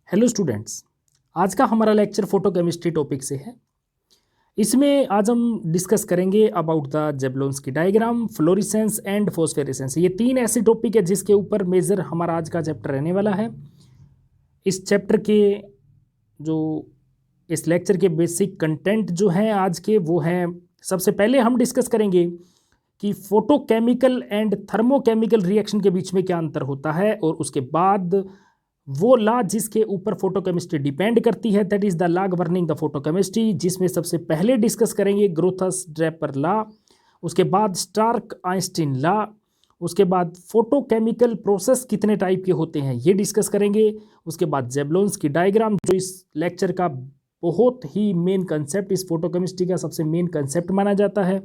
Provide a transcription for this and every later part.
Hello students, आज का हमारा लेक्चर फोटोकेमिस्ट्री टॉपिक से है। इसमें आज हम डिस्कस करेंगे about the Jablonski diagram, fluorescence and phosphorescence. ये तीन ऐसे टॉपिक है जिसके ऊपर मेजर हमारा आज का चैप्टर रहने वाला है। इस चैप्टर के जो इस लेक्चर के बेसिक कंटेंट जो हैं आज के वो हैं, सबसे पहले हम डिस्कस करेंगे कि फोटोकेमिकल एंड थर्मोकेमिकल रिएक्शन के बीच में क्या अंतर होता है, और उसके बाद वो लॉ जिसके ऊपर फोटोकेमिस्ट्री डिपेंड करती है, that is the law governing the photochemistry, जिसमें सबसे पहले डिस्कस करेंगे ग्रोथस ड्रैपर लॉ, उसके बाद स्टार्क आइंस्टीन लॉ, उसके बाद फोटोकेमिकल प्रोसेस कितने टाइप के होते हैं ये डिस्कस करेंगे, उसके बाद जेबलोंस्की डायग्राम जो इस लेक्चर का बहुत ही मेन कंसेप्ट, इस फोटोकेमिस्ट्री का सबसे मेन कंसेप्ट माना जाता है,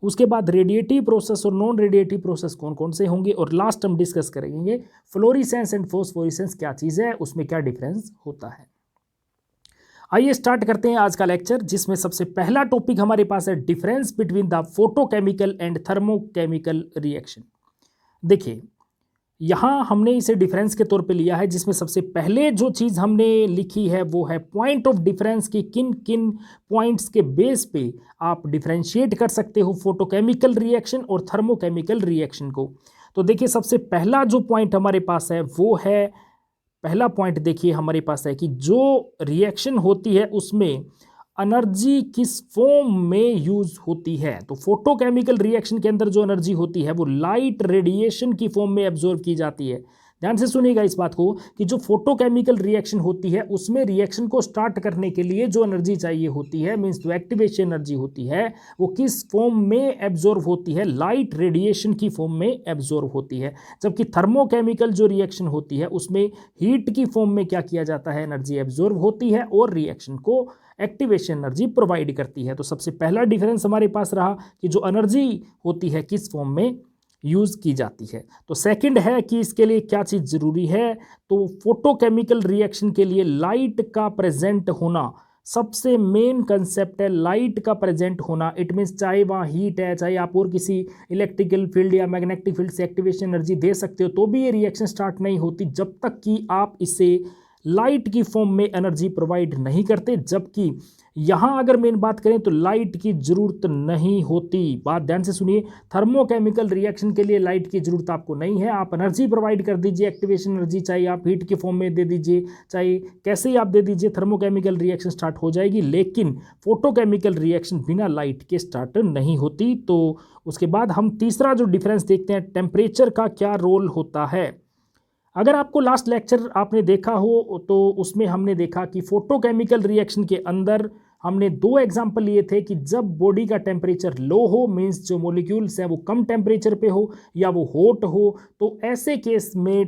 उसके बाद रेडिएटिव प्रोसेस और नॉन रेडिएटिव प्रोसेस कौन कौन से होंगे, और लास्ट हम डिस्कस करेंगे फ्लोरेसेंस एंड फोस्फोरेसेंस क्या चीज़ है, उसमें क्या डिफरेंस होता है। आइए स्टार्ट करते हैं आज का लेक्चर, जिसमें सबसे पहला टॉपिक हमारे पास है difference between the photochemical and thermochemical reaction. देखिए, यहाँ हमने इसे डिफरेंस के तौर पे लिया है, जिसमें सबसे पहले जो चीज़ हमने लिखी है वो है पॉइंट ऑफ डिफरेंस की किन किन पॉइंट्स के बेस पे आप डिफरेंशिएट कर सकते हो फोटोकेमिकल रिएक्शन और थर्मोकेमिकल रिएक्शन को। तो देखिए, सबसे पहला जो पॉइंट हमारे पास है वो है, पहला पॉइंट देखिए हमारे पास है कि जो रिएक्शन होती है उसमें एनर्जी किस फॉर्म में यूज होती है। तो फोटोकेमिकल रिएक्शन के अंदर जो एनर्जी होती है वो लाइट रेडिएशन की फॉर्म में एब्जॉर्ब की जाती है। ध्यान से सुनिएगा इस बात को कि जो फोटोकेमिकल रिएक्शन होती है उसमें रिएक्शन को स्टार्ट करने के लिए जो एनर्जी चाहिए होती है, मींस जो एक्टिवेशन एनर्जी होती है, वो किस फॉर्म में एब्जॉर्ब होती है, लाइट रेडिएशन की फॉर्म में एब्जॉर्ब होती है। जबकि थर्मोकेमिकल जो रिएक्शन होती है उसमें हीट की फॉर्म में क्या किया जाता है, एनर्जी एब्जॉर्ब होती है और रिएक्शन को एक्टिवेशन एनर्जी प्रोवाइड करती है। तो सबसे पहला डिफरेंस हमारे पास रहा कि जो एनर्जी होती है किस फॉर्म में यूज की जाती है। तो सेकंड है कि इसके लिए क्या चीज जरूरी है, तो फोटोकेमिकल रिएक्शन के लिए लाइट का प्रेजेंट होना सबसे मेन कंसेप्ट है। लाइट का प्रेजेंट होना, इट मीन्स चाहे वहाँ हीट है, चाहे आप और किसी इलेक्ट्रिकल फील्ड या मैग्नेटिक फील्ड से एक्टिवेशन एनर्जी दे सकते हो, तो भी ये रिएक्शन स्टार्ट नहीं होती जब तक कि आप इसे लाइट की फॉर्म में एनर्जी प्रोवाइड नहीं करते। जबकि यहाँ अगर मेन बात करें तो लाइट की जरूरत नहीं होती। बात ध्यान से सुनिए, थर्मोकेमिकल रिएक्शन के लिए लाइट की जरूरत आपको नहीं है। आप एनर्जी प्रोवाइड कर दीजिए, एक्टिवेशन एनर्जी, चाहे आप हीट की फॉर्म में दे दीजिए, चाहे कैसे ही आप दे दीजिए, थर्मोकेमिकल रिएक्शन स्टार्ट हो जाएगी। लेकिन फोटोकेमिकल रिएक्शन बिना लाइट के स्टार्ट नहीं होती। तो उसके बाद हम तीसरा जो डिफरेंस देखते हैं, टेम्परेचर का क्या रोल होता है। अगर आपको लास्ट लेक्चर आपने देखा हो तो उसमें हमने देखा कि फोटोकेमिकल रिएक्शन के अंदर हमने दो एग्जांपल लिए थे कि जब बॉडी का टेम्परेचर लो हो, मींस जो मॉलिक्यूल्स हैं वो कम टेम्परेचर पे हो या वो हॉट हो, तो ऐसे केस में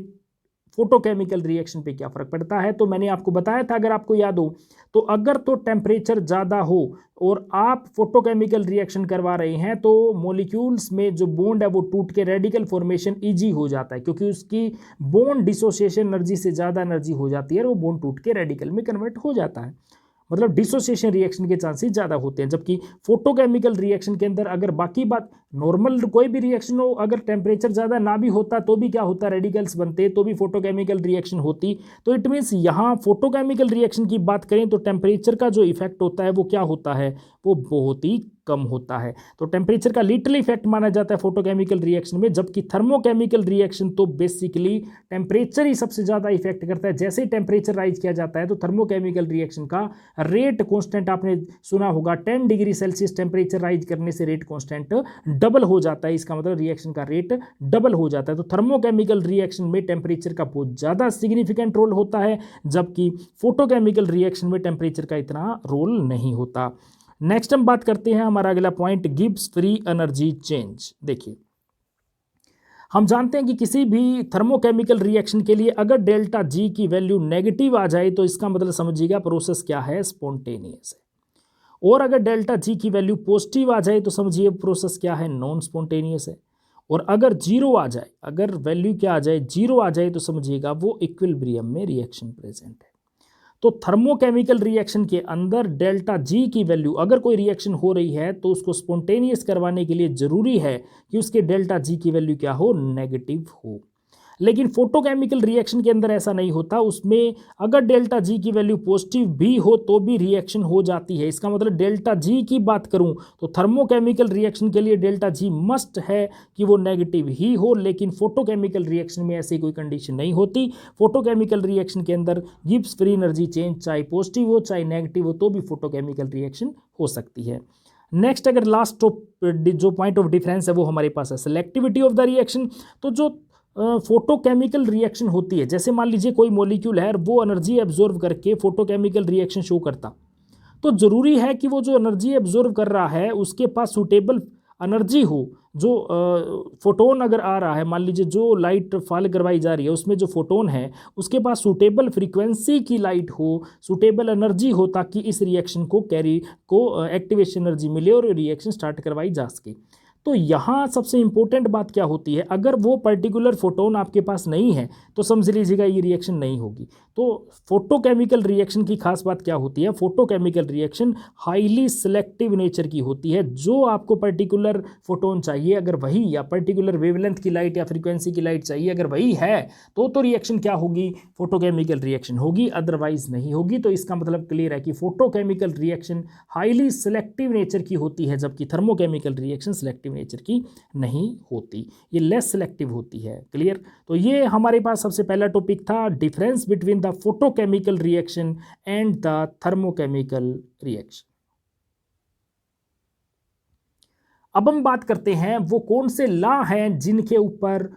फोटोकेमिकल रिएक्शन पे क्या फर्क पड़ता है। तो मैंने आपको बताया था, अगर आपको याद हो, तो अगर तो टेम्परेचर ज़्यादा हो और आप फोटोकेमिकल रिएक्शन करवा रहे हैं तो मॉलिक्यूल्स में जो बॉन्ड है वो टूट के रेडिकल फॉर्मेशन इजी हो जाता है, क्योंकि उसकी बॉन्ड डिसोसिएशन एनर्जी से ज़्यादा एनर्जी हो जाती है और वो बॉन्ड टूट के रेडिकल में कन्वर्ट हो जाता है। मतलब डिसोसिएशन रिएक्शन के चांसेस ज़्यादा होते हैं। जबकि फोटोकेमिकल रिएक्शन के अंदर अगर बाकी बात नॉर्मल कोई भी रिएक्शन हो, अगर टेम्परेचर ज़्यादा ना भी होता तो भी क्या होता, रेडिकल्स बनते, तो भी फोटोकेमिकल रिएक्शन होती। तो इट मीन्स यहाँ फोटोकेमिकल रिएक्शन की बात करें तो टेम्परेचर का जो इफेक्ट होता है वो क्या होता है, वो बहुत ही कम होता है। तो टेम्परेचर का लिटिल इफेक्ट माना जाता है फोटोकेमिकल रिएक्शन में। जबकि थर्मोकेमिकल रिएक्शन तो बेसिकली टेम्परेचर ही सबसे ज़्यादा इफेक्ट करता है। जैसे ही टेम्परेचर राइज किया जाता है तो थर्मोकेमिकल रिएक्शन का रेट कांस्टेंट, आपने सुना होगा 10 डिग्री सेल्सियस टेम्परेचर राइज करने से रेट कांस्टेंट डबल हो जाता है। इसका मतलब रिएक्शन का रेट डबल हो जाता है। तो थर्मोकेमिकल रिएक्शन में टेम्परेचर का बहुत ज़्यादा सिग्निफिकेंट रोल होता है, जबकि फोटोकेमिकल रिएक्शन में टेम्परेचर का इतना रोल नहीं होता। नेक्स्ट हम बात करते हैं, हमारा अगला point, Gibbs free energy change. देखिए, हम जानते हैं कि किसी भी थर्मोकेमिकल रिएक्शन के लिए अगर डेल्टा जी की वैल्यू नेगेटिव आ जाए तो इसका मतलब समझिएगा प्रोसेस क्या है, स्पॉन्टेनियस है। और अगर डेल्टा जी की वैल्यू पॉजिटिव आ जाए तो समझिए प्रोसेस क्या है, नॉन स्पॉन्टेनियस है। और अगर जीरो आ जाए, अगर वैल्यू क्या आ जाए, जीरो आ जाए, तो समझिएगा वो इक्विलिब्रियम में रिएक्शन प्रेजेंट है। तो थर्मोकेमिकल रिएक्शन के अंदर डेल्टा जी की वैल्यू, अगर कोई रिएक्शन हो रही है तो उसको स्पॉन्टेनियस करवाने के लिए जरूरी है कि उसके डेल्टा जी की वैल्यू क्या हो, नेगेटिव हो। लेकिन फोटोकेमिकल रिएक्शन के अंदर ऐसा नहीं होता। उसमें अगर डेल्टा जी की वैल्यू पॉजिटिव भी हो तो भी रिएक्शन हो जाती है। इसका मतलब डेल्टा जी की बात करूं तो थर्मोकेमिकल रिएक्शन के लिए डेल्टा जी मस्ट है कि वो नेगेटिव ही हो, लेकिन फोटोकेमिकल रिएक्शन में ऐसी कोई कंडीशन नहीं होती। फोटोकेमिकल रिएक्शन के अंदर गिब्स फ्री एनर्जी चेंज चाहे पॉजिटिव हो चाहे नेगेटिव हो तो भी फोटोकेमिकल रिएक्शन हो सकती है। नेक्स्ट अगर लास्ट जो पॉइंट ऑफ डिफरेंस है वो हमारे पास है सेलेक्टिविटी ऑफ द रिएक्शन। तो जो फोटोकेमिकल रिएक्शन होती है, जैसे मान लीजिए कोई मॉलिक्यूल है और वो एनर्जी एब्जॉर्व करके फोटोकेमिकल रिएक्शन शो करता, तो ज़रूरी है कि वो जो एनर्जी एब्जॉर्व कर रहा है उसके पास सूटेबल एनर्जी हो। जो फोटोन अगर आ रहा है, मान लीजिए जो लाइट फॉल करवाई जा रही है उसमें जो फोटोन है उसके पास सूटेबल फ्रीक्वेंसी की लाइट हो, सूटेबल एनर्जी हो, ताकि इस रिएक्शन को एक्टिवेशन एनर्जी मिले और रिएक्शन स्टार्ट करवाई जा सके। तो यहाँ सबसे इंपॉर्टेंट बात क्या होती है, अगर वो पर्टिकुलर फोटोन आपके पास नहीं है तो समझ लीजिएगा ये रिएक्शन नहीं होगी। तो फोटोकेमिकल रिएक्शन की खास बात क्या होती है, photochemical reaction highly selective nature की होती है। जो आपको पर्टिकुलर फोटोन चाहिए अगर वही, या पर्टिकुलर वेवलेंथ की लाइट या फ्रीक्वेंसी की लाइट चाहिए अगर वही है तो रिएक्शन क्या होगी, फोटोकेमिकल रिएक्शन होगी, अदरवाइज नहीं होगी। तो इसका मतलब क्लियर है कि photochemical reaction highly selective nature की होती है, जबकि थर्मोकेमिकल रिएक्शन सिलेक्टिव नेचर की नहीं होती, ये लेस सिलेक्टिव होती है। क्लियर। तो ये हमारे पास सबसे पहला टॉपिक था, difference between the photochemical reaction and the thermochemical reaction. अब हम बात करते हैं वो कौन से लॉ हैं जिनके ऊपर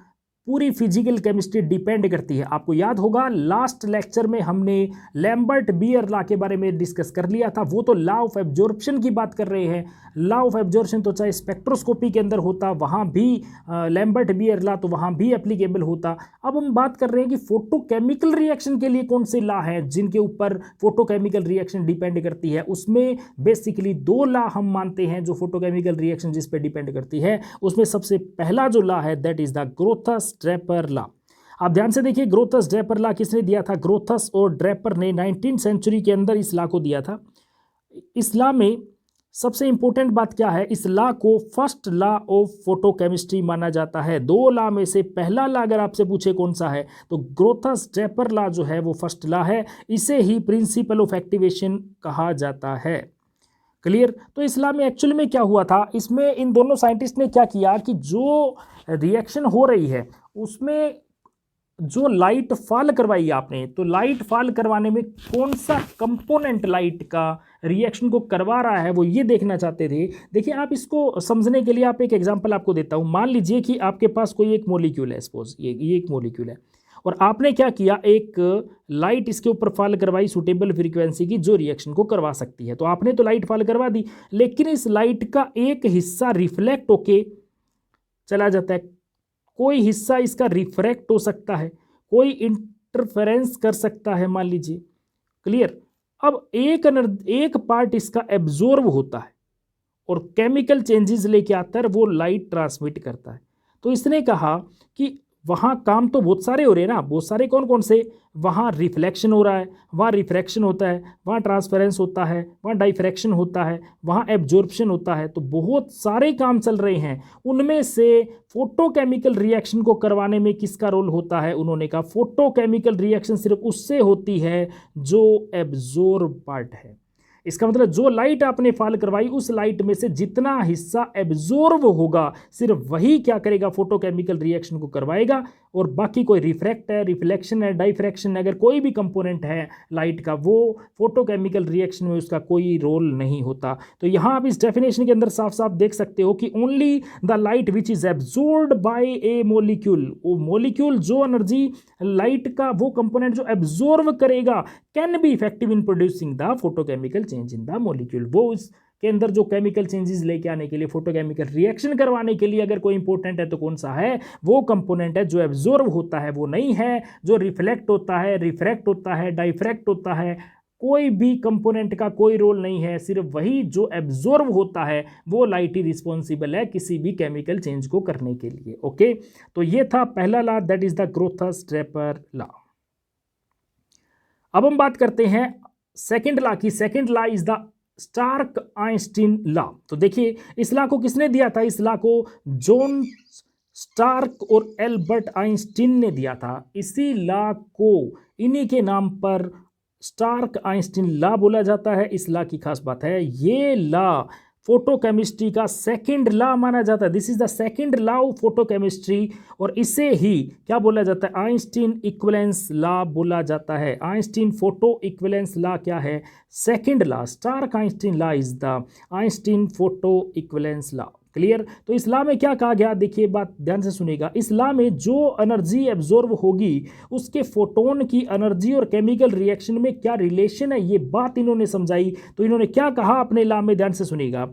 पूरी फिजिकल केमिस्ट्री डिपेंड करती है। आपको याद होगा लास्ट लेक्चर में हमने लैम्बर्ट बियर लॉ के बारे में डिस्कस कर लिया था। वो तो लॉ ऑफ एब्जॉर्प्शन की बात कर रहे हैं। लॉ ऑफ एब्जॉर्प्शन तो चाहे स्पेक्ट्रोस्कोपी के अंदर होता वहाँ भी लैम्बर्ट बियर लॉ तो वहाँ भी एप्लीकेबल होता। अब हम बात कर रहे हैं कि फोटोकेमिकल रिएक्शन के लिए कौन से लॉ हैं जिनके ऊपर फोटोकेमिकल रिएक्शन डिपेंड करती है। उसमें बेसिकली दो लॉ हम मानते हैं जो फोटोकेमिकल रिएक्शन जिस पे डिपेंड करती है। उसमें सबसे पहला जो लॉ है that is the Grotthuss Draper law. आप ध्यान से देखिए, ग्रोथस-ड्रेपर लॉ किसने दिया था, ग्रोथस और ड्रेपर ने 19th सेंचुरी के अंदर इस लॉ को दिया था। इस लॉ में सबसे इंपॉर्टेंट बात क्या है, इस लॉ को फर्स्ट लॉ ऑफ फोटोकेमिस्ट्री माना जाता है। दो लॉ में से पहला लॉ अगर आपसे पूछे कौन सा है तो ग्रोथस-ड्रेपर लॉ जो है वो फर्स्ट लॉ है। इसे ही प्रिंसिपल ऑफ एक्टिवेशन कहा जाता है। क्लियर। तो इस लॉ में एक्चुअली में क्या हुआ था, इसमें इन दोनों साइंटिस्ट ने क्या किया कि जो रिएक्शन हो रही है उसमें जो लाइट फॉल करवाई आपने, तो लाइट फॉल करवाने में कौन सा कंपोनेंट लाइट का रिएक्शन को करवा रहा है वो ये देखना चाहते थे। देखिए आप इसको समझने के लिए आप एक एग्जांपल आपको देता हूँ। मान लीजिए कि आपके पास कोई एक मॉलिक्यूल है, सपोज ये एक मॉलिक्यूल है और आपने क्या किया, एक लाइट इसके ऊपर फॉल करवाई सूटेबल फ्रीक्वेंसी की जो रिएक्शन को करवा सकती है। तो आपने तो लाइट फॉल करवा दी, लेकिन इस लाइट का एक हिस्सा रिफ्लेक्ट होके चला जाता है, कोई हिस्सा इसका रिफ्रैक्ट हो सकता है, कोई इंटरफेरेंस कर सकता है मान लीजिए। क्लियर। अब एक पार्ट इसका एब्जॉर्ब होता है और केमिकल चेंजेस लेके आता है, वो लाइट ट्रांसमिट करता है। तो इसने कहा कि वहाँ काम तो बहुत सारे हो रहे हैं ना, बहुत सारे कौन कौन से, वहाँ रिफ्लेक्शन हो रहा है, वहाँ रिफ्रैक्शन होता है, वहाँ ट्रांसफरेंस होता है, वहाँ डाइफ्रैक्शन होता है, वहाँ एब्जॉर्प्शन होता है। तो बहुत सारे काम चल रहे हैं। उनमें से फोटोकेमिकल रिएक्शन को करवाने में किसका रोल होता है, उन्होंने कहा फोटोकेमिकल रिएक्शन सिर्फ उससे होती है जो एब्जॉर्ब पार्ट है। इसका मतलब जो लाइट आपने फॉल करवाई उस लाइट में से जितना हिस्सा एब्जॉर्ब होगा सिर्फ वही क्या करेगा, फोटोकेमिकल रिएक्शन को करवाएगा। और बाकी कोई रिफ्रैक्ट है, रिफ्लेक्शन है, डाइफ्रैक्शन है, अगर कोई भी कंपोनेंट है लाइट का, वो फोटोकेमिकल रिएक्शन में उसका कोई रोल नहीं होता। तो यहाँ आप इस डेफिनेशन के अंदर साफ साफ देख सकते हो कि only the light which is absorbed bye A molecule, वो मॉलिक्यूल जो एनर्जी लाइट का वो कंपोनेंट जो एब्जॉर्ब करेगा can be effective in producing the photochemical change in the molecule. वो उसके अंदर जो केमिकल चेंजेस लेके आने के लिए, फोटोकेमिकल रिएक्शन करवाने के लिए अगर कोई इंपॉर्टेंट है तो कौन सा है, वो कंपोनेंट है जो एब्जॉर्ब होता है, वो नहीं है जो रिफ्लेक्ट होता है, रिफ्रैक्ट होता है, डाइफ्रैक्ट होता है। कोई भी कंपोनेंट का कोई रोल नहीं है, सिर्फ वही जो एब्जॉर्ब होता है वो लाइट ही रिस्पॉन्सिबल है किसी भी केमिकल चेंज को करने के लिए। ओके, तो ये था पहला law, that is the Grotthuss Draper law. अब हम बात करते हैं सेकंड लॉ की। Second law is the Stark Einstein law. तो देखिए इस लॉ को किसने दिया था, इस लॉ को जॉन स्टार्क और एल्बर्ट आइंस्टीन ने दिया था। इसी लॉ को इन्हीं के नाम पर स्टार्क आइंस्टीन लॉ बोला जाता है। इस लॉ की खास बात है, ये लॉ फोटोकेमिस्ट्री का सेकंड लॉ माना जाता है। This is the second law of photochemistry, और इसे ही क्या बोला जाता है? आइंस्टीन इक्विवेलेंस लॉ बोला जाता है। आइंस्टीन फोटो इक्विवेलेंस लॉ क्या है? Second law. Stark Einstein law is the Einstein photo equivalence law. Clear? तो इस लॉ में क्या कहा गया, देखिए बात ध्यान से सुनिएगा। इस लॉ में जो एनर्जी एब्जॉर्ब होगी उसके फोटोन की एनर्जी और केमिकल रिएक्शन में क्या रिलेशन है, ये बात इन्होंने समझाई। तो इन्होंने क्या कहा अपने लॉ में, ध्यान से सुनिएगा।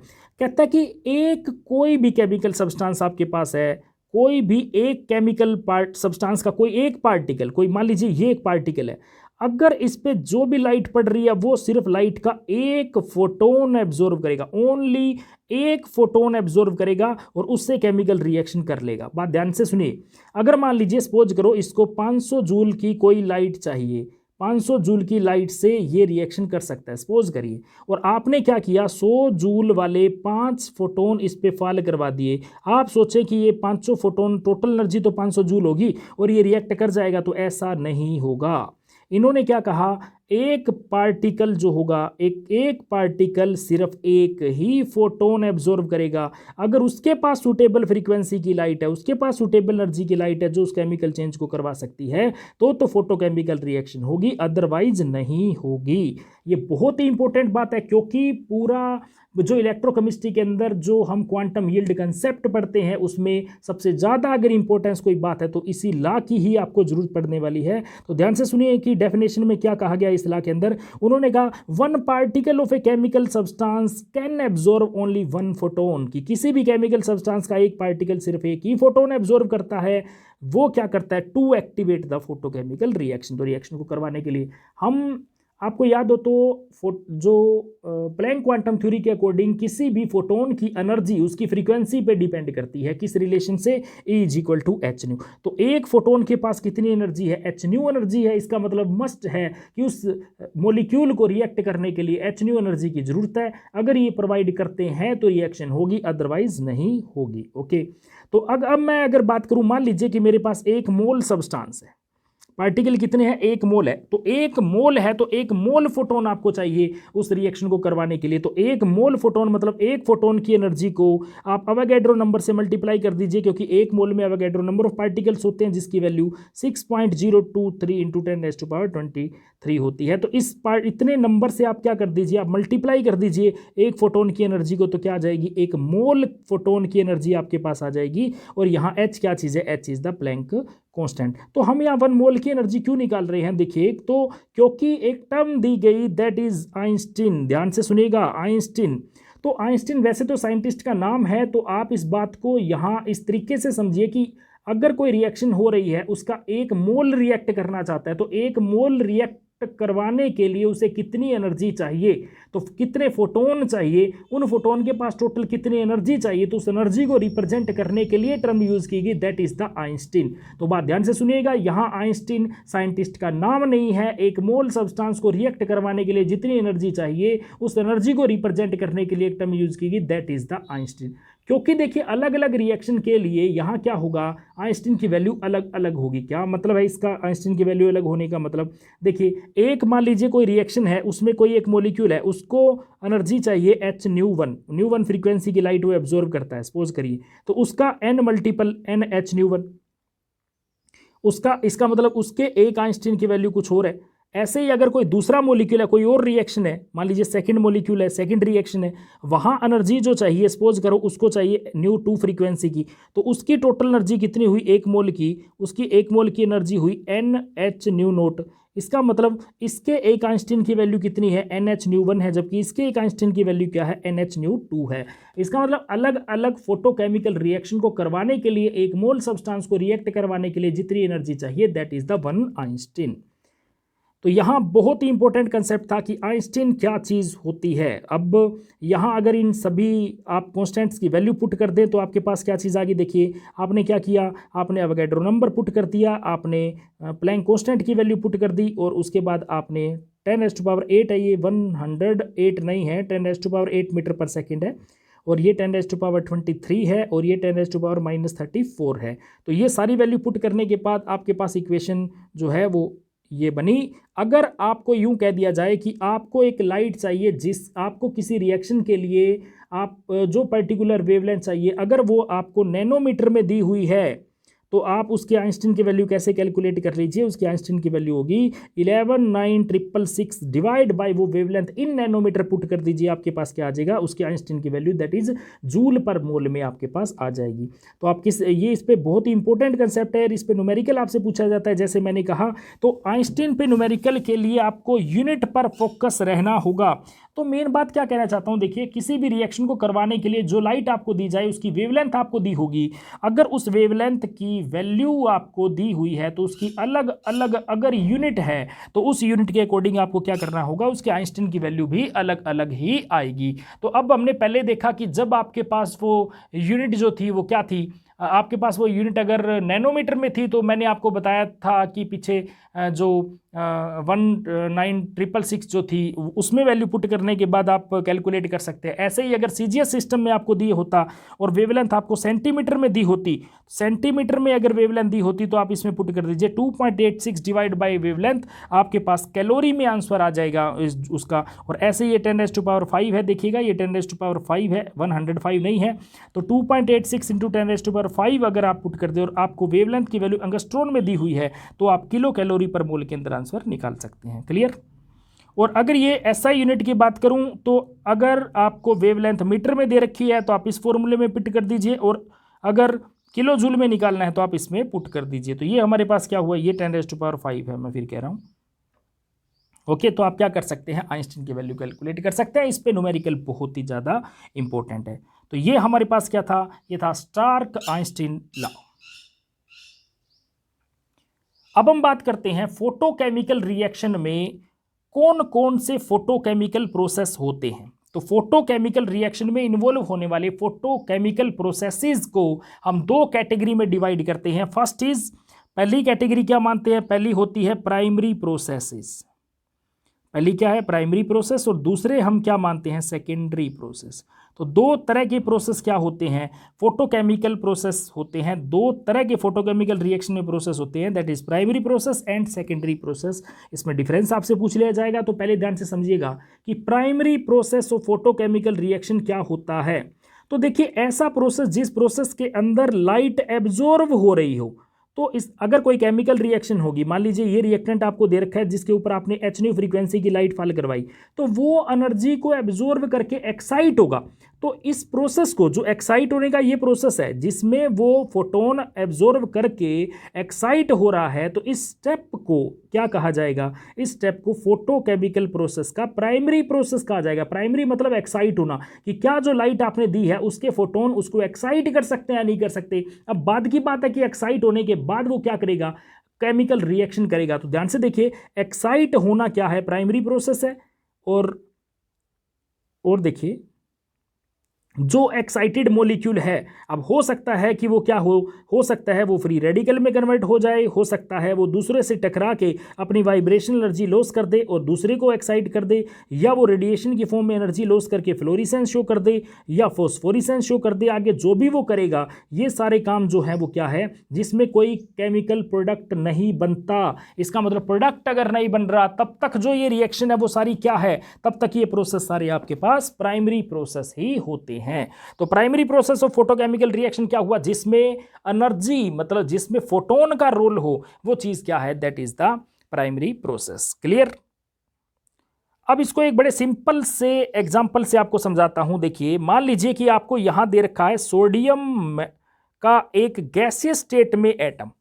कहता है कि एक कोई भी केमिकल सब्सटेंस आपके पास है, कोई भी एक केमिकल पार्ट सब्सटेंस का कोई एक पार्टिकल, कोई मान लीजिए ये एक पार्टिकल है, अगर इस पे जो भी लाइट पड़ रही है वो सिर्फ लाइट का एक फोटोन एब्जॉर्ब करेगा, ओनली एक फोटोन एब्जॉर्ब करेगा और उससे केमिकल रिएक्शन कर लेगा। बात ध्यान से सुनिए। अगर मान लीजिए सपोज करो इसको 500 जूल की कोई लाइट चाहिए, 500 जूल की लाइट से ये रिएक्शन कर सकता है, सपोज करिए, और आपने क्या किया, 100 जूल वाले 5 फोटोन इस पे फॉल करवा दिए। आप सोचें कि ये 500 फोटोन, टोटल एनर्जी तो 500 जूल होगी और ये रिएक्ट कर जाएगा, तो ऐसा नहीं होगा। इन्होंने क्या कहा, एक पार्टिकल जो होगा, एक पार्टिकल सिर्फ एक ही फोटोन एब्जॉर्ब करेगा। अगर उसके पास सुटेबल फ्रीक्वेंसी की लाइट है, उसके पास सुटेबल एनर्जी की लाइट है जो उस केमिकल चेंज को करवा सकती है, तो फोटोकेमिकल रिएक्शन होगी, अदरवाइज नहीं होगी। ये बहुत ही इंपॉर्टेंट बात है, क्योंकि पूरा जो इलेक्ट्रोकेमिस्ट्री के अंदर जो हम क्वांटम यील्ड कंसेप्ट पढ़ते हैं उसमें सबसे ज़्यादा अगर इंपॉर्टेंस कोई बात है तो इसी लॉ की ही आपको जरूरत पड़ने वाली है। तो ध्यान से सुनिए कि डेफिनेशन में क्या कहा गया इस लॉ के अंदर। उन्होंने कहा one particle of a chemical substance can absorb only one photon, कि किसी भी केमिकल सब्सटेंस का एक पार्टिकल सिर्फ एक ही फोटोन एब्जॉर्ब करता है। वो क्या करता है, to activate the photochemical reaction. तो रिएक्शन को करवाने के लिए हम, आपको याद हो तो जो प्लैंक क्वांटम थ्योरी के अकॉर्डिंग किसी भी फोटोन की एनर्जी उसकी फ्रीक्वेंसी पे डिपेंड करती है, किस रिलेशन से, E equal to h nu. तो एक फोटोन के पास कितनी एनर्जी है, एच न्यू एनर्जी है। इसका मतलब मस्ट है कि उस मोलिक्यूल को रिएक्ट करने के लिए एच न्यू एनर्जी की जरूरत है। अगर ये प्रोवाइड करते हैं तो रिएक्शन होगी, अदरवाइज नहीं होगी। ओके, तो अब मैं अगर बात करूं, मान लीजिए कि मेरे पास 1 मोल सब्सटेंस है, पार्टिकल कितने हैं, 1 मोल है, तो 1 मोल है तो 1 मोल फोटोन आपको चाहिए उस रिएक्शन को करवाने के लिए। तो 1 मोल फोटोन मतलब 1 फोटोन की एनर्जी को आप अवोगाड्रो नंबर से मल्टीप्लाई कर दीजिए, क्योंकि 1 मोल में अवोगाड्रो नंबर ऑफ पार्टिकल्स होते हैं जिसकी वैल्यू 6.023 इंटू 10⁻23 होती है। तो इतने नंबर से आप क्या कर दीजिए, आप मल्टीप्लाई कर दीजिए 1 फोटोन की एनर्जी को, तो क्या आ जाएगी, 1 मोल फोटोन की एनर्जी आपके पास आ जाएगी। और यहाँ एच क्या चीज़ है, H is the plank constant. तो हम यहाँ 1 मोल की एनर्जी क्यों निकाल रहे हैं, देखिए, तो क्योंकि एक टर्म दी गई दैट इज आइंस्टीन। ध्यान से सुनिएगा, आइंस्टीन। तो आइंस्टीन वैसे तो साइंटिस्ट का नाम है, तो आप इस बात को यहाँ इस तरीके से समझिए कि अगर कोई रिएक्शन हो रही है, उसका 1 मोल रिएक्ट करना चाहता है, तो 1 मोल रिएक्ट करवाने के लिए उसे कितनी एनर्जी चाहिए, तो कितने फोटोन चाहिए, उन फोटोन के पास टोटल कितनी एनर्जी चाहिए, तो उस एनर्जी को रिप्रेजेंट करने के लिए टर्म यूज की गई, दैट इज द आइंस्टीन। तो बात ध्यान से सुनिएगा, यहाँ आइंस्टीन साइंटिस्ट का नाम नहीं है। 1 मोल सब्सटेंस को रिएक्ट करवाने के लिए जितनी एनर्जी चाहिए उस एनर्जी को रिप्रेजेंट करने के लिए एक टर्म यूज की गई, दैट इज द आइंस्टीन। क्योंकि देखिए अलग अलग रिएक्शन के लिए यहाँ क्या होगा, आइंस्टीन की वैल्यू अलग अलग होगी। क्या मतलब है इसका, आइंस्टीन की वैल्यू अलग होने का मतलब, देखिए एक मान लीजिए कोई रिएक्शन है, उसमें कोई एक मॉलिक्यूल है, उसको एनर्जी चाहिए एच न्यू वन फ्रीक्वेंसी की लाइट वो एब्जॉर्ब करता है, सपोज करिए, तो उसका n multiple n H new one, उसका, इसका मतलब उसके एक आइंस्टीन की वैल्यू कुछ और है। ऐसे ही अगर कोई दूसरा मॉलिक्यूल है, कोई और रिएक्शन है, मान लीजिए सेकंड मॉलिक्यूल है, सेकंड रिएक्शन है, वहां एनर्जी जो चाहिए, सपोज करो उसको चाहिए ν2 फ्रीक्वेंसी की, तो उसकी टोटल एनर्जी कितनी हुई, 1 मोल की, उसकी 1 मोल की एनर्जी हुई NH₀। इसका मतलब इसके एक आइंस्टीन की वैल्यू कितनी है, NH₀ है, जबकि इसके एक आइंस्टीन की वैल्यू क्या है, NH₀ है। इसका मतलब अलग अलग फोटोकेमिकल रिएक्शन को करवाने के लिए, 1 मोल सब्सटेंस को रिएक्ट करवाने के लिए जितनी एनर्जी चाहिए, दैट इज द 1 आइंस्टीन। तो यहाँ बहुत ही इंपॉर्टेंट कंसेप्ट था कि आइंस्टीन क्या चीज़ होती है। अब यहाँ अगर इन सभी आप कॉन्स्टेंट्स की वैल्यू पुट कर दें तो आपके पास क्या चीज़ आ गई, देखिए आपने क्या किया, आपने अवोगाड्रो नंबर पुट कर दिया, आपने प्लैंक कॉन्स्टेंट की वैल्यू पुट कर दी, और उसके बाद आपने 10⁸ है, ये 108 नहीं है, 10⁸ मीटर पर सेकेंड है, और ये 10⁻23 है और ये 10⁻−34 है। तो ये सारी वैल्यू पुट करने के बाद आपके पास इक्वेशन जो है वो ये बनी। अगर आपको यूं कह दिया जाए कि आपको एक लाइट चाहिए, जिस आपको किसी रिएक्शन के लिए आप जो पर्टिकुलर वेवलेंथ चाहिए, अगर वो आपको नैनोमीटर में दी हुई है, तो आप उसके आइंस्टीन की वैल्यू कैसे कैलकुलेट कर लीजिए। उसकी आइंस्टीन की वैल्यू होगी 119666 डिवाइड बाय वो वेवलेंथ इन नैनोमीटर पुट कर दीजिए, आपके पास क्या आ जाएगा, उसके आइंस्टीन की वैल्यू दैट इज जूल पर मोल में आपके पास आ जाएगी। तो आप ये इस पे बहुत ही इंपॉर्टेंट कंसेप्ट है, इस पे न्यूमेरिकल आपसे पूछा जाता है जैसे मैंने कहा। तो आइंस्टीन पे न्यूमेरिकल के लिए आपको यूनिट पर फोकस रहना होगा। तो मेन बात क्या कहना चाहता हूं, देखिए किसी भी रिएक्शन को करवाने के लिए जो लाइट आपको दी जाए उसकी वेवलेंथ आपको दी होगी। अगर उस वेवलेंथ की वैल्यू आपको दी हुई है तो उसकी अलग अलग अगर यूनिट है तो उस यूनिट के अकॉर्डिंग आपको क्या करना होगा, उसके आइंस्टीन की वैल्यू भी अलग अलग ही आएगी। तो अब हमने पहले देखा कि जब आपके पास वो यूनिट जो थी वो क्या थी, आपके पास वो यूनिट अगर नैनोमीटर में थी तो मैंने आपको बताया था कि पीछे जो 1966 जो थी उसमें वैल्यू पुट करने के बाद आप कैलकुलेट कर सकते हैं। ऐसे ही अगर सीजीएस सिस्टम में आपको दी होता और वेवलेंथ आपको सेंटीमीटर में दी होती, सेंटीमीटर में अगर वेवलेंथ दी होती तो आप इसमें पुट कर दीजिए 2.86 डिवाइड बाय वेवलेंथ, आपके पास कैलोरी में आंसर आ जाएगा उसका। और ऐसे ही ये 10⁻5 है, देखिएगा ये 10⁻5 है, 105 नहीं है। तो 2.86 इंटू 10⁻5 अगर आप पुट कर दे और आपको वेवलेंथ की वैल्यू एंगस्ट्रॉन में दी हुई है तो आप किलो कैलोरी पर मोल के अंदर आंसर निकाल सकते हैं। क्लियर। और अगर ये एसआई यूनिट की बात करूं तो अगर आपको वेवलेंथ मीटर में दे रखी है तो आप इस फॉर्मूले में पुट कर दीजिए, और अगर किलो जूल में निकालना है तो आप इसमें पुट कर दीजिए। तो ये हमारे पास क्या हुआ, ये 10⁻5 है, मैं फिर कह रहा हूं। ओके, तो आप क्या कर सकते हैं, आइंस्टीन की वैल्यू कैलकुलेट कर सकते हैं। इस पे न्यूमेरिकल बहुत ही ज्यादा इंपॉर्टेंट है। तो ये हमारे पास क्या था, ये था स्टार्क आइंस्टीन लॉ। अब हम बात करते हैं फोटोकेमिकल रिएक्शन में कौन कौन से फोटोकेमिकल प्रोसेस होते हैं। तो फोटोकेमिकल रिएक्शन में इन्वॉल्व होने वाले फोटोकेमिकल प्रोसेसेस को हम दो कैटेगरी में डिवाइड करते हैं। फर्स्ट इज, पहली कैटेगरी क्या मानते हैं, पहली होती है प्राइमरी प्रोसेसेस। पहली क्या है, प्राइमरी प्रोसेस, और दूसरे हम क्या मानते हैं, सेकेंडरी प्रोसेस। तो दो तरह के प्रोसेस क्या होते हैं, फोटोकेमिकल प्रोसेस होते हैं। दो तरह के फोटोकेमिकल रिएक्शन में प्रोसेस होते हैं, that is primary process and secondary process. इसमें डिफरेंस आपसे पूछ लिया जाएगा, तो पहले ध्यान से समझिएगा कि primary process of photochemical reaction क्या होता है। तो देखिए, ऐसा प्रोसेस जिस प्रोसेस के अंदर लाइट एब्जॉर्ब हो रही हो। तो इस अगर कोई केमिकल रिएक्शन होगी, मान लीजिए ये रिएक्टेंट आपको दे रखा है जिसके ऊपर आपने hν फ्रीक्वेंसी की लाइट फॉल करवाई, तो वो एनर्जी को एब्जॉर्ब करके एक्साइट होगा। तो इस प्रोसेस को, जो एक्साइट होने का ये प्रोसेस है जिसमें वो फोटोन एब्जॉर्ब करके एक्साइट हो रहा है, तो इस स्टेप को क्या कहा जाएगा, इस स्टेप को फोटोकेमिकल प्रोसेस का प्राइमरी प्रोसेस कहा जाएगा। प्राइमरी मतलब एक्साइट होना, कि क्या जो लाइट आपने दी है उसके फोटोन उसको एक्साइट कर सकते हैं या नहीं कर सकते। अब बाद की बात है कि एक्साइट होने के बाद वो क्या करेगा, केमिकल रिएक्शन करेगा। तो ध्यान से देखिए, एक्साइट होना क्या है, प्राइमरी प्रोसेस है। और देखिए, जो एक्साइटेड मॉलिक्यूल है, अब हो सकता है कि वो क्या हो सकता है वो फ्री रेडिकल में कन्वर्ट हो जाए, हो सकता है वो दूसरे से टकरा के अपनी वाइब्रेशनल एनर्जी लॉस कर दे और दूसरे को एक्साइट कर दे, या वो रेडिएशन की फॉर्म में एनर्जी लॉस करके फ्लोरिसेंस शो कर दे या फॉस्फोरिसेंस शो कर दे। आगे जो भी वो करेगा, ये सारे काम जो है वो क्या है, जिसमें कोई केमिकल प्रोडक्ट नहीं बनता। इसका मतलब प्रोडक्ट अगर नहीं बन रहा तब तक जो ये रिएक्शन है वो सारी क्या है, तब तक ये प्रोसेस सारे आपके पास प्राइमरी प्रोसेस ही होते हैं। तो primary process of photochemical reaction क्या हुआ, जिसमें एनर्जी मतलब जिसमें फोटोन का रोल हो, वो चीज क्या है, that is the primary process. Clear. अब इसको एक बड़े सिंपल से एग्जांपल से आपको समझाता हूं। देखिए, मान लीजिए कि आपको यहां दे रखा है सोडियम का एक गैसियस स्टेट में एटम,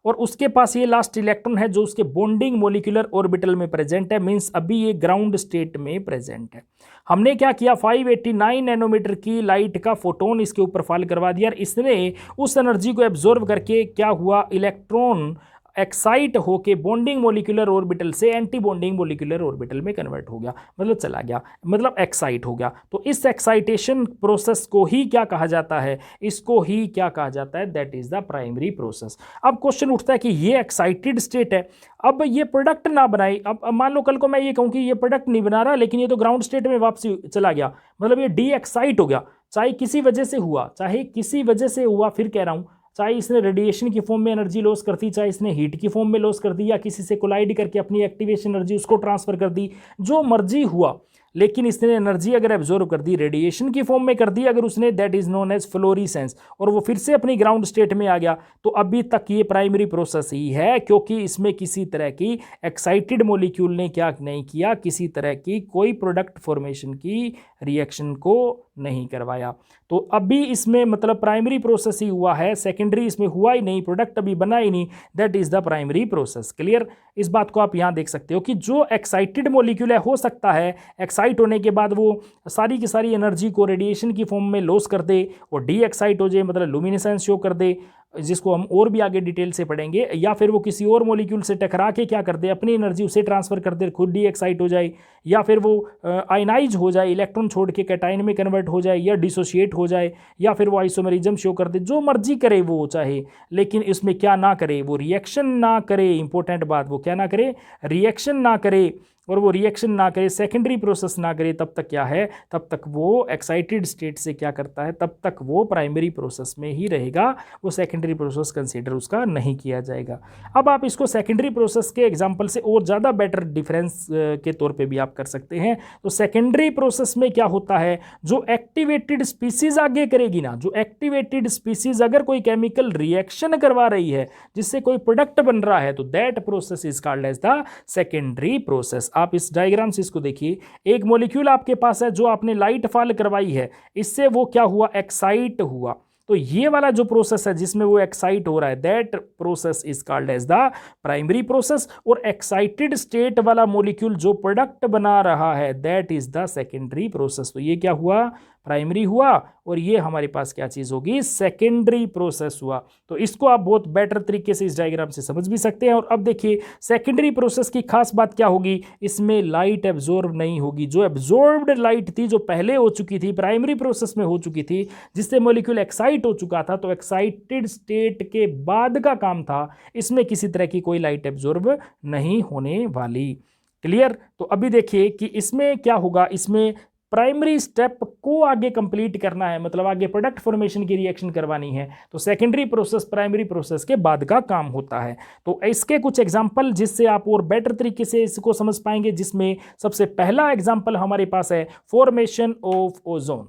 और उसके पास ये लास्ट इलेक्ट्रॉन है जो उसके बॉन्डिंग मोलिकुलर ऑर्बिटल में प्रेजेंट है, मींस अभी ये ग्राउंड स्टेट में प्रेजेंट है। हमने क्या किया, 589 नैनोमीटर की लाइट का फोटोन इसके ऊपर फॉल करवा दिया, और इसने उस एनर्जी को एब्जॉर्ब करके क्या हुआ, इलेक्ट्रॉन एक्साइट होके बॉन्डिंग मोलिकुलर ऑर्बिटल से एंटी बॉन्डिंग मोलिकुलर ऑर्बिटल में कन्वर्ट हो गया, मतलब चला गया, मतलब एक्साइट हो गया। तो इस एक्साइटेशन प्रोसेस को ही क्या कहा जाता है, इसको ही क्या कहा जाता है, that is the primary process. अब क्वेश्चन उठता है कि ये एक्साइटेड स्टेट है, अब ये प्रोडक्ट ना बनाई, अब मान लो कल को मैं ये कहूं कि ये प्रोडक्ट नहीं बना रहा, लेकिन ये तो ग्राउंड स्टेट में वापसी चला गया, मतलब ये डी एक्साइट हो गया। चाहे किसी वजह से हुआ, चाहे किसी वजह से हुआ, फिर कह रहा हूँ, चाहे इसने रेडिएशन की फॉर्म में एनर्जी लॉस कर दी, चाहे इसने हीट की फॉर्म में लॉस कर दी, या किसी से कोलाइड करके अपनी एक्टिवेशन एनर्जी उसको ट्रांसफर कर दी, जो मर्जी हुआ, लेकिन इसने एनर्जी अगर एब्जॉर्व कर दी, रेडिएशन की फॉर्म में कर दी अगर उसने, that is known as fluorescence, और वो फिर से अपनी ग्राउंड स्टेट में आ गया, तो अभी तक ये प्राइमरी प्रोसेस ही है, क्योंकि इसमें किसी तरह की एक्साइटेड मॉलिक्यूल ने क्या नहीं किया, किसी तरह की कोई प्रोडक्ट फॉर्मेशन की रिएक्शन को नहीं करवाया। तो अभी इसमें मतलब प्राइमरी प्रोसेस ही हुआ है, सेकेंडरी इसमें हुआ ही नहीं, प्रोडक्ट अभी बना ही नहीं, that is the primary process. Clear? इस बात को आप यहां देख सकते हो कि जो एक्साइटेड मॉलिक्यूल है, हो सकता है एक्साइट होने के बाद वो सारी की सारी एनर्जी को रेडिएशन की फॉर्म में लॉस कर दे और डी एक्साइट हो जाए, मतलब लुमिनेसेंस शो कर दे, जिसको हम और भी आगे डिटेल से पढ़ेंगे, या फिर वो किसी और मॉलिक्यूल से टकरा के क्या कर दे, अपनी एनर्जी उसे ट्रांसफर कर दे, खुद डी एक्साइट हो जाए, या फिर वो आयनाइज हो जाए, इलेक्ट्रॉन छोड़ के कैटाइन में कन्वर्ट हो जाए, या डिसोशिएट हो जाए, या फिर वो आइसोमेरिज्म शो कर दे, जो मर्जी करे वो चाहे, लेकिन इसमें क्या ना करे, वो रिएक्शन ना करे। इंपॉर्टेंट बात, वो क्या ना करे, रिएक्शन ना करे, और वो रिएक्शन ना करे, सेकेंडरी प्रोसेस ना करे, तब तक क्या है, तब तक वो एक्साइटेड स्टेट से क्या करता है, तब तक वो प्राइमरी प्रोसेस में ही रहेगा, वो सेकेंडरी प्रोसेस कंसीडर उसका नहीं किया जाएगा। अब आप इसको सेकेंडरी प्रोसेस के एग्जांपल से और ज़्यादा बेटर डिफरेंस के तौर पे भी आप कर सकते हैं। तो सेकेंडरी प्रोसेस में क्या होता है, जो एक्टिवेटेड स्पीसीज आगे करेगी ना, जो एक्टिवेटेड स्पीसीज अगर कोई केमिकल रिएक्शन करवा रही है जिससे कोई प्रोडक्ट बन रहा है, तो that process is called as the secondary process. आप इस डायग्राम से इसको देखिए, एक मॉलिक्यूल आपके पास है जो आपने लाइट फॉल करवाई है, इससे वो क्या हुआ, एक्साइट हुआ, तो ये वाला जो प्रोसेस है जिसमें वो एक्साइट हो रहा है, that process is called as the primary process. और एक्साइटेड स्टेट वाला मॉलिक्यूल जो प्रोडक्ट बना रहा है, that is the secondary process. तो ये क्या हुआ, प्राइमरी हुआ, और ये हमारे पास क्या चीज होगी, सेकेंडरी प्रोसेस हुआ। तो इसको आप बहुत बेटर तरीके से इस डायग्राम से समझ भी सकते हैं। और अब देखिए सेकेंडरी प्रोसेस की खास बात क्या होगी, इसमें लाइट एब्जॉर्ब नहीं होगी। जो एब्जॉर्ब्ड लाइट थी, जो पहले हो चुकी थी, प्राइमरी प्रोसेस में हो चुकी थी, जिससे मॉलिक्यूल एक्साइट हो चुका था, तो एक्साइटेड स्टेट के बाद का काम था, इसमें किसी तरह की कोई लाइट एब्जॉर्ब नहीं होने वाली। क्लियर? तो अभी देखिए कि इसमें क्या होगा, इसमें प्राइमरी स्टेप को आगे कंप्लीट करना है, मतलब आगे प्रोडक्ट फॉर्मेशन की रिएक्शन करवानी है, तो सेकेंडरी प्रोसेस प्राइमरी प्रोसेस के बाद का काम होता है। तो इसके कुछ एग्जांपल जिससे आप और बेटर तरीके से इसको समझ पाएंगे, जिसमें सबसे पहला एग्जांपल हमारे पास है फॉर्मेशन ऑफ ओजोन।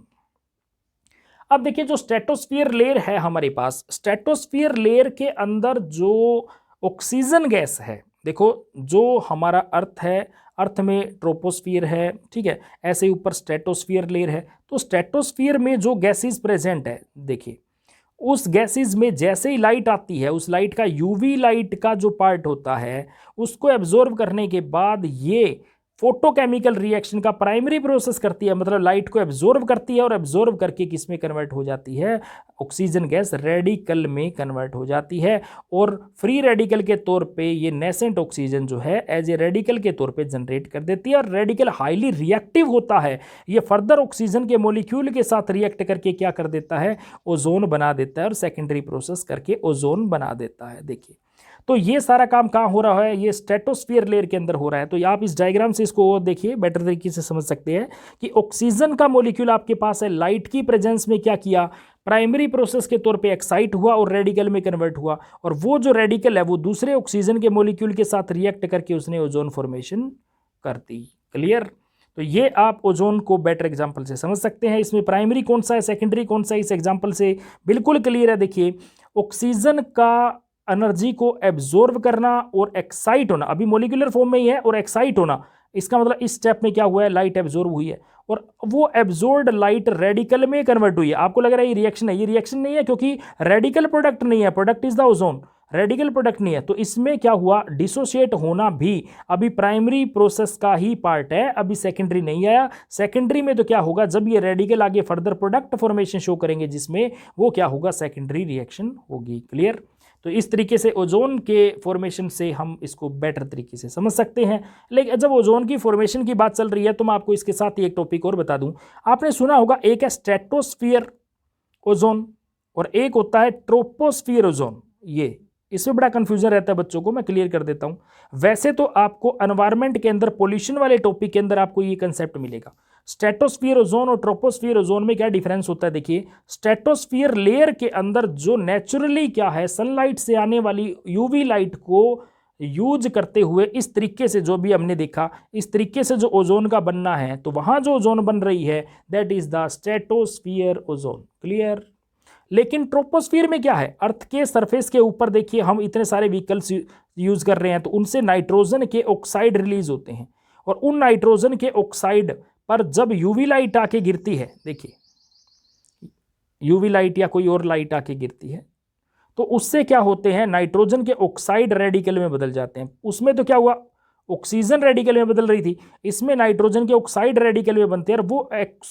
अब देखिए जो स्ट्रेटोस्फीयर लेयर है हमारे पास, स्ट्रेटोस्फीयर लेयर के अंदर जो ऑक्सीजन गैस है, देखो जो हमारा अर्थ है, अर्थ में ट्रोपोस्फीयर है, ठीक है, ऐसे ही ऊपर स्ट्रेटोस्फीयर लेयर है। तो स्ट्रेटोस्फीयर में जो गैसेस प्रेजेंट है, देखिए उस गैसेस में जैसे ही लाइट आती है, उस लाइट का यूवी लाइट का जो पार्ट होता है, उसको एब्जॉर्ब करने के बाद ये फोटोकेमिकल रिएक्शन का प्राइमरी प्रोसेस करती है, मतलब लाइट को एब्जॉर्ब करती है, और एब्जॉर्ब करके किस में कन्वर्ट हो जाती है, ऑक्सीजन गैस रेडिकल में कन्वर्ट हो जाती है। और फ्री रेडिकल के तौर पे ये नेसेंट ऑक्सीजन जो है एज ए रेडिकल के तौर पे जनरेट कर देती है, और रेडिकल हाईली रिएक्टिव होता है, ये फर्दर ऑक्सीजन के मॉलिक्यूल के साथ रिएक्ट करके क्या कर देता है, ओजोन बना देता है, और सेकेंडरी प्रोसेस करके ओजोन बना देता है। देखिए तो ये सारा काम कहाँ हो रहा है, ये स्ट्रेटोस्फीयर लेयर के अंदर हो रहा है। तो आप इस डायग्राम से इसको और देखिए, बेटर तरीके से समझ सकते हैं कि ऑक्सीजन का मॉलिक्यूल आपके पास है, लाइट की प्रेजेंस में क्या किया, प्राइमरी प्रोसेस के तौर पे एक्साइट हुआ और रेडिकल में कन्वर्ट हुआ, और वो जो रेडिकल है वो दूसरे ऑक्सीजन के मॉलिक्यूल के साथ रिएक्ट करके उसने ओजोन फॉर्मेशन कर दी। क्लियर? तो ये आप ओजोन को बेटर एग्जांपल से समझ सकते हैं। इसमें प्राइमरी कौन सा है, सेकेंडरी कौन सा है, इस एग्जांपल से बिल्कुल क्लियर है। देखिए ऑक्सीजन का एनर्जी को एब्जॉर्ब करना और एक्साइट होना, अभी मॉलिक्यूलर फॉर्म में ही है, और एक्साइट होना, इसका मतलब इस स्टेप में क्या हुआ है, लाइट एब्जॉर्ब हुई है, और वो एब्जॉर्ब्ड लाइट रेडिकल में कन्वर्ट हुई है। आपको लग रहा है ये रिएक्शन है, ये रिएक्शन नहीं है, क्योंकि रेडिकल प्रोडक्ट नहीं है, product is the ozone, radical product नहीं है। तो इसमें क्या हुआ, डिसोशिएट होना भी अभी प्राइमरी प्रोसेस का ही पार्ट है, अभी सेकेंडरी नहीं आया। सेकेंडरी में तो क्या होगा, जब ये रेडिकल आगे फर्दर प्रोडक्ट फॉर्मेशन शो करेंगे, जिसमें वो क्या होगा, सेकेंडरी रिएक्शन होगी। क्लियर? तो इस तरीके से ओजोन के फॉर्मेशन से हम इसको बेटर तरीके से समझ सकते हैं। लेकिन जब ओजोन की फॉर्मेशन की बात चल रही है, तो मैं आपको इसके साथ ही एक टॉपिक और बता दूं। आपने सुना होगा एक है स्ट्रेटोस्फीयर ओजोन और एक होता है ट्रोपोस्फीयर ओजोन। ये इसमें बड़ा कन्फ्यूजन रहता है बच्चों को, मैं क्लियर कर देता हूँ। वैसे तो आपको एनवायरनमेंट के अंदर पोल्यूशन वाले टॉपिक के अंदर आपको ये कंसेप्ट मिलेगा। स्ट्रेटोस्फीयर ओजोन और ट्रोपोस्फीयर ओजोन में क्या डिफरेंस होता है, देखिए स्ट्रेटोस्फीयर लेयर के अंदर जो नेचुरली क्या है, सनलाइट से आने वाली यूवी लाइट को यूज करते हुए इस तरीके से जो भी हमने देखा, इस तरीके से जो ओजोन का बनना है, तो वहां जो ओजोन बन रही है that is the stratosphere ozone. Clear. लेकिन ट्रोपोस्फीयर में क्या है, अर्थ के सरफेस के ऊपर देखिए हम इतने सारे व्हीकल्स यूज कर रहे हैं, तो उनसे नाइट्रोजन के ऑक्साइड रिलीज होते हैं, और उन नाइट्रोजन के ऑक्साइड पर जब यूवी लाइट आके गिरती है, देखिए यूवी लाइट या कोई और लाइट आके गिरती है, तो उससे क्या होते हैं, नाइट्रोजन के ऑक्साइड रेडिकल में बदल जाते हैं। उसमें तो क्या हुआ, ऑक्सीजन रेडिकल में बदल रही थी, इसमें नाइट्रोजन के ऑक्साइड रेडिकल में बनते हैं, और वो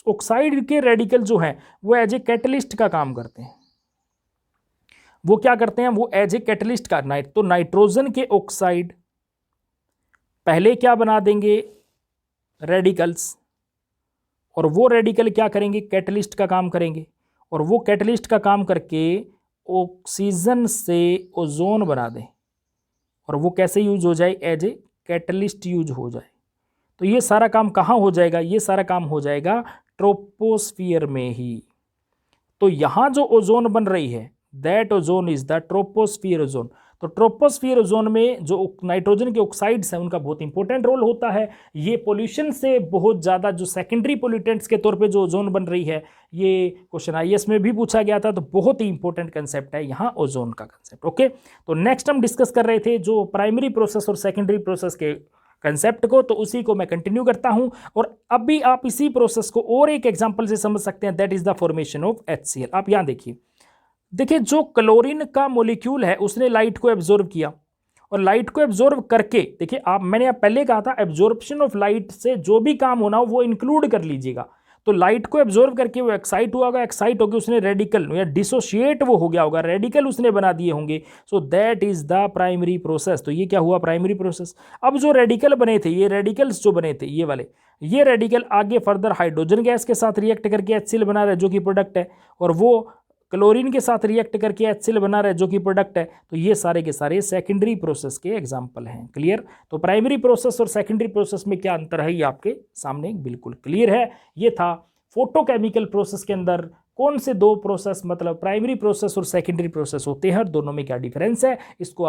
ऑक्साइड के रेडिकल जो हैं वो एज ए कैटलिस्ट का काम करते हैं। वो क्या करते हैं, वो एज ए कैटलिस्ट का तो नाइट्रोजन के ऑक्साइड पहले क्या बना देंगे, रेडिकल्स, और वो रेडिकल क्या करेंगे, कैटलिस्ट का काम करेंगे, और वो कैटलिस्ट का काम करके ऑक्सीजन से ओजोन बना दें, और वो कैसे यूज हो जाए, एज ए कैटलिस्ट यूज हो जाए। तो ये सारा काम कहाँ हो जाएगा, ये सारा काम हो जाएगा ट्रोपोस्फियर में ही। तो यहाँ जो ओजोन बन रही है that ozone is the troposphere ozone. तो ट्रोपोस्फियर ओजोन में जो नाइट्रोजन के ऑक्साइड्स हैं उनका बहुत इंपॉर्टेंट रोल होता है। ये पोल्यूशन से बहुत ज़्यादा जो सेकेंडरी पोल्यूटेंट्स के तौर पे जो ओजोन बन रही है, ये क्वेश्चन आईएएस में भी पूछा गया था, तो बहुत ही इंपॉर्टेंट कंसेप्ट है यहाँ ओजोन का कंसेप्ट। ओके, तो नेक्स्ट हम डिस्कस कर रहे थे जो प्राइमरी प्रोसेस और सेकेंडरी प्रोसेस के कंसेप्ट को, तो उसी को मैं कंटिन्यू करता हूं। और अभी आप इसी प्रोसेस को और एक एग्जांपल से समझ सकते हैं, that is the formation of HCl। आप यहां देखिए जो क्लोरीन का मॉलिक्यूल है उसने लाइट को एब्जॉर्ब किया, और लाइट को एब्जॉर्ब करके देखिए मैंने पहले कहा था एब्जॉर्प्शन ऑफ लाइट से जो भी काम होना हो वो इंक्लूड कर लीजिएगा। तो लाइट को एब्जॉर्ब करके वो एक्साइट हुआ होगा, एक्साइट होकर उसने रेडिकल या डिसोशिएट वो हो गया होगा, रेडिकल उसने बना दिए होंगे। So that is the primary process. तो ये क्या हुआ, प्राइमरी प्रोसेस। अब जो रेडिकल बने थे, ये रेडिकल्स जो बने थे ये वाले, ये रेडिकल आगे फर्दर हाइड्रोजन गैस के साथ रिएक्ट करके HCl बना रहे जो कि प्रोडक्ट है, और वो क्लोरीन के साथ रिएक्ट करके HCl बना रहे जो कि प्रोडक्ट है। तो ये सारे के सारे सेकेंडरी प्रोसेस के एग्जाम्पल हैं। क्लियर। तो प्राइमरी प्रोसेस और सेकेंडरी प्रोसेस में क्या अंतर है ये आपके सामने बिल्कुल क्लियर है। ये था फोटोकेमिकल प्रोसेस के अंदर कौन से दो प्रोसेस मतलब प्राइमरी प्रोसेस और सेकेंडरी प्रोसेस होते हैं और दोनों में क्या डिफरेंस है, इसको